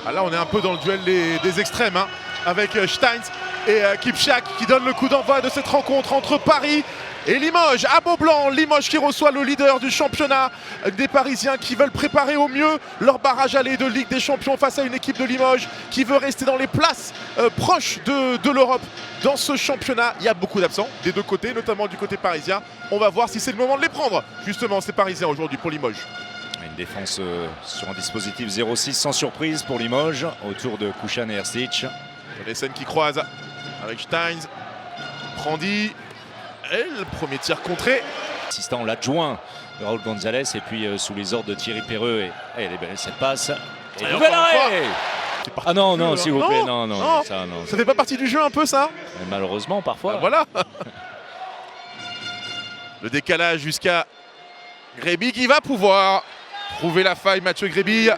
Ah, là, on est un peu dans le duel des extrêmes, hein, avec Steins et Kipchak qui donnent le coup d'envoi de cette rencontre entre Paris et Limoges. À Beaublanc, Limoges qui reçoit le leader du championnat, des Parisiens qui veulent préparer au mieux leur barrage aller de Ligue des Champions face à une équipe de Limoges qui veut rester dans les places proches de l'Europe. Dans ce championnat, il y a beaucoup d'absents des deux côtés, notamment du côté parisien. On va voir si c'est le moment de les prendre, justement, ces Parisiens aujourd'hui pour Limoges. Une défense sur un dispositif 0-6 sans surprise pour Limoges, autour de Kuchan et Ersic. Les scènes qui croisent avec Steins, Prandi, et le premier tir contré. Assistant l'adjoint de Raúl González, et puis sous les ordres de Thierry Perreux. Et elle est belle cette passe. Et nouvel arrêt. Ah non, non, s'il vous plaît, non. Ça fait pas partie du jeu un peu ça? Mais malheureusement, parfois. Ah, voilà. Le décalage jusqu'à Gréby qui va pouvoir trouver la faille. Mathieu Gréby était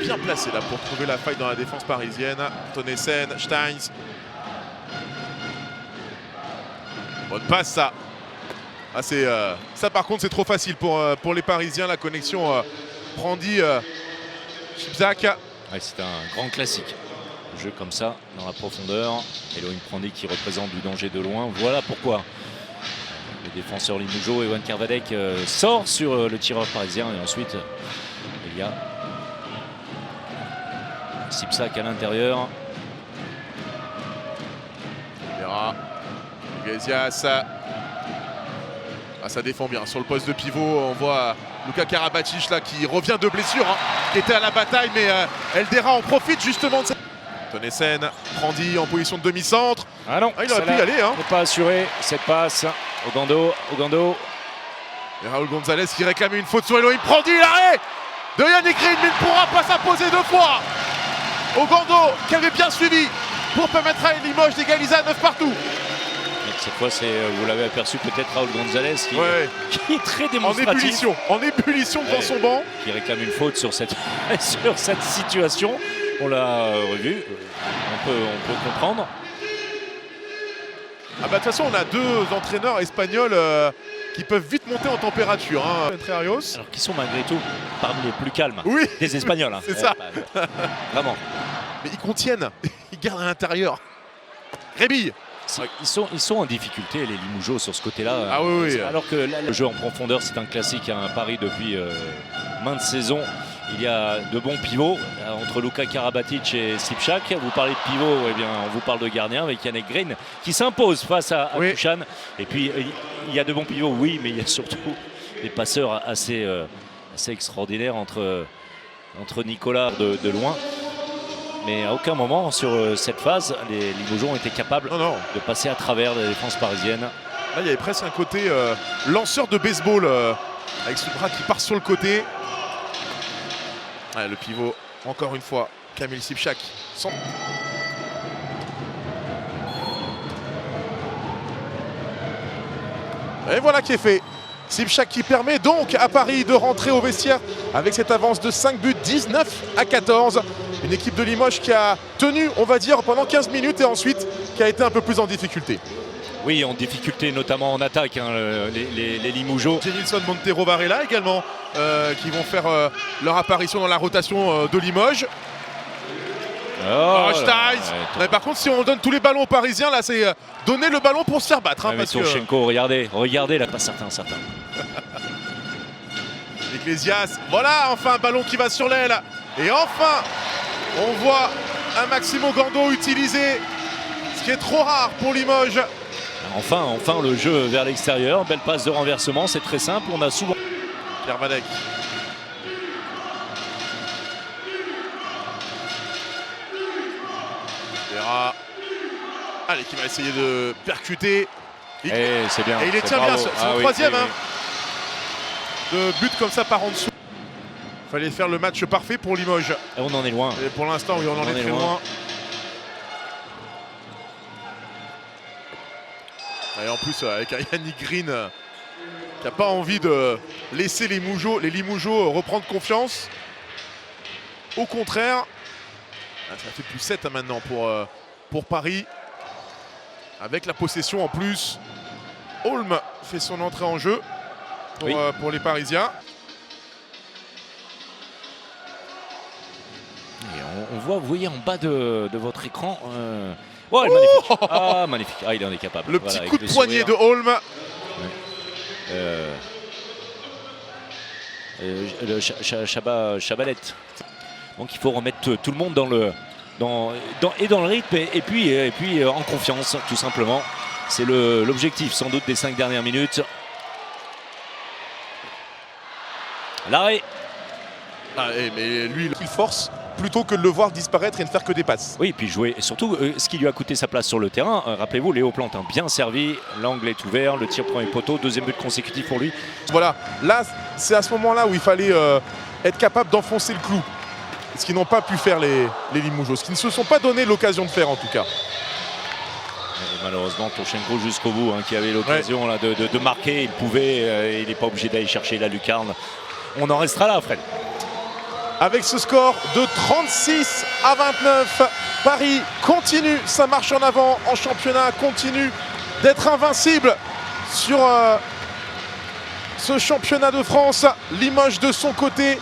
bien placé là pour trouver la faille dans la défense parisienne. Tonnessen, Steins. Bonne passe ça. Ah, ça par contre c'est trop facile pour les Parisiens. La connexion Prandi Kipchak. Ouais, c'est un grand classique. Le jeu comme ça, dans la profondeur. Elohim Prandi qui représente du danger de loin. Voilà pourquoi le défenseur Limoujo, Ewan Kervadec, sort sur le tireur parisien. Et ensuite, il y a Sipsak à l'intérieur. Iglesias. Ah, ça défend bien. Sur le poste de pivot, on voit Luka Karabatic là, qui revient de blessure, hein, qui était à la bataille, mais Eldera en profite justement de cette... Tonnessen, Prandi en position de demi-centre. Ah non, il aurait pu y aller. Hein. N'est pas assuré cette passe. Ogando. Et Raúl González qui réclamait une faute sur Elohim Prandi. L'arrêt de Yannick Green, mais ne pourra pas s'imposer deux fois. Ogando qui avait bien suivi pour permettre à Limoges d'égaliser à 9 partout. Cette fois, vous l'avez aperçu peut-être, Raúl González qui est très démonstratif. En ébullition devant son banc. Qui réclame une faute sur cette, sur cette situation. On l'a revu, on peut comprendre. Ah bah de toute façon, on a deux entraîneurs espagnols qui peuvent vite monter en température. Hein. Alors qui sont malgré tout parmi les plus calmes des Espagnols. Hein. C'est ça. Vraiment. Mais ils contiennent, ils gardent à l'intérieur. Gréby. Ils sont en difficulté les Limougeaux sur ce côté-là. Ah oui. Alors que là, le jeu en profondeur, c'est un classique à Paris depuis maintes saisons. Il y a de bons pivots entre Luka Karabatic et Kipchak. Vous parlez de pivot, eh bien, on vous parle de gardien avec Yannick Green qui s'impose face à Kuchan. Et puis il y a de bons pivots, oui, mais il y a surtout des passeurs assez extraordinaires entre Nicolas de loin. Mais à aucun moment sur cette phase, les Limougeaux ont été capables de passer à travers la défense parisienne. Là, il y avait presque un côté lanceur de baseball avec ce bras qui part sur le côté. Ouais, le pivot, encore une fois, Kamil Kipchak. Et voilà qui est fait. Kipchak qui permet donc à Paris de rentrer au vestiaire avec cette avance de 5 buts, 19-14. Une équipe de Limoges qui a tenu, on va dire, pendant 15 minutes et ensuite qui a été un peu plus en difficulté. Oui, en difficulté, notamment en attaque, hein, les Limougeaux. Jenilson, Montero, Varela également, qui vont faire leur apparition dans la rotation de Limoges. Steins. Mais par contre, si on donne tous les ballons aux Parisiens, là, c'est donner le ballon pour se faire battre. Hein, mais Tonchenko, regardez, là, pas certain. Iglesias, voilà, enfin un ballon qui va sur l'aile. Et enfin, on voit un Maxime Ogando utilisé, ce qui est trop rare pour Limoges. Enfin le jeu vers l'extérieur, belle passe de renversement, c'est très simple, on a souvent... Kervadec. Allez, qui va essayer de percuter. C'est bien. Et il les tient bien, c'est le troisième. Hein, de but comme ça par en dessous. Il fallait faire le match parfait pour Limoges. Et on en est loin. Et pour l'instant, oui, on en est très loin. Et en plus, avec un Yannick Green qui n'a pas envie de laisser les Limougeaux reprendre confiance. Au contraire, ça fait plus 7 maintenant pour Paris. Avec la possession en plus. Holm fait son entrée en jeu pour les Parisiens. Et on voit, vous voyez en bas de votre écran. Oh, magnifique. Ah, magnifique. Ah, il en est capable. Le petit coup de poignet de Holm. Chabalet. Donc il faut remettre tout le monde dans le rythme et puis en confiance, tout simplement. C'est l'objectif sans doute des 5 dernières minutes. L'arrêt. Mais lui, il force plutôt que de le voir disparaître et ne faire que des passes. Oui, puis jouer. Et surtout, ce qui lui a coûté sa place sur le terrain. Rappelez-vous, Léo Plante bien servi. L'angle est ouvert. Le tir premier poteau. Deuxième but consécutif pour lui. Voilà. Là, c'est à ce moment-là où il fallait être capable d'enfoncer le clou. Ce qu'ils n'ont pas pu faire les Limoujos. Ce qu'ils ne se sont pas donné l'occasion de faire en tout cas. Et malheureusement, Tochenko jusqu'au bout, qui avait l'occasion de marquer. Il pouvait. Il n'est pas obligé d'aller chercher la lucarne. On en restera là, Fred. Avec ce score de 36 à 29, Paris continue sa marche en avant en championnat, continue d'être invincible sur ce championnat de France. Limoges de son côté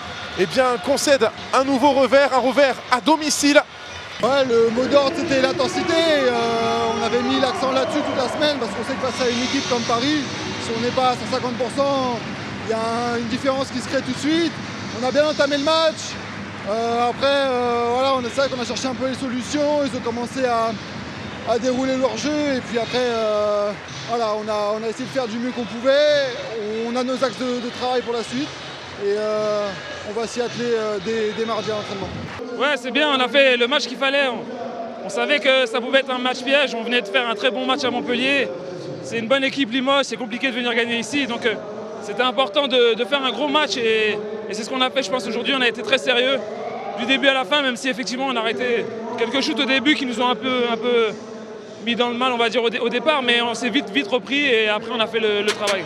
concède un nouveau revers, un revers à domicile. Ouais, le mot d'ordre c'était l'intensité. On avait mis l'accent là-dessus toute la semaine parce qu'on sait que face à une équipe comme Paris, si on n'est pas à 150%, il y a une différence qui se crée tout de suite. On a bien entamé le match. Après, voilà, on essaie qu'on a cherché un peu les solutions. Ils ont commencé à dérouler leur jeu. Et puis après, voilà, on a essayé de faire du mieux qu'on pouvait. On a nos axes de travail pour la suite. Et on va s'y atteler dès mardi à l'entraînement. Ouais, c'est bien. On a fait le match qu'il fallait. On savait que ça pouvait être un match piège. On venait de faire un très bon match à Montpellier. C'est une bonne équipe Limoges. C'est compliqué de venir gagner ici. Donc c'était important de faire un gros match et c'est ce qu'on a fait, je pense, aujourd'hui. On a été très sérieux du début à la fin, même si effectivement on a arrêté quelques shoots au début qui nous ont un peu mis dans le mal, on va dire, au départ, mais on s'est vite repris et après on a fait le travail.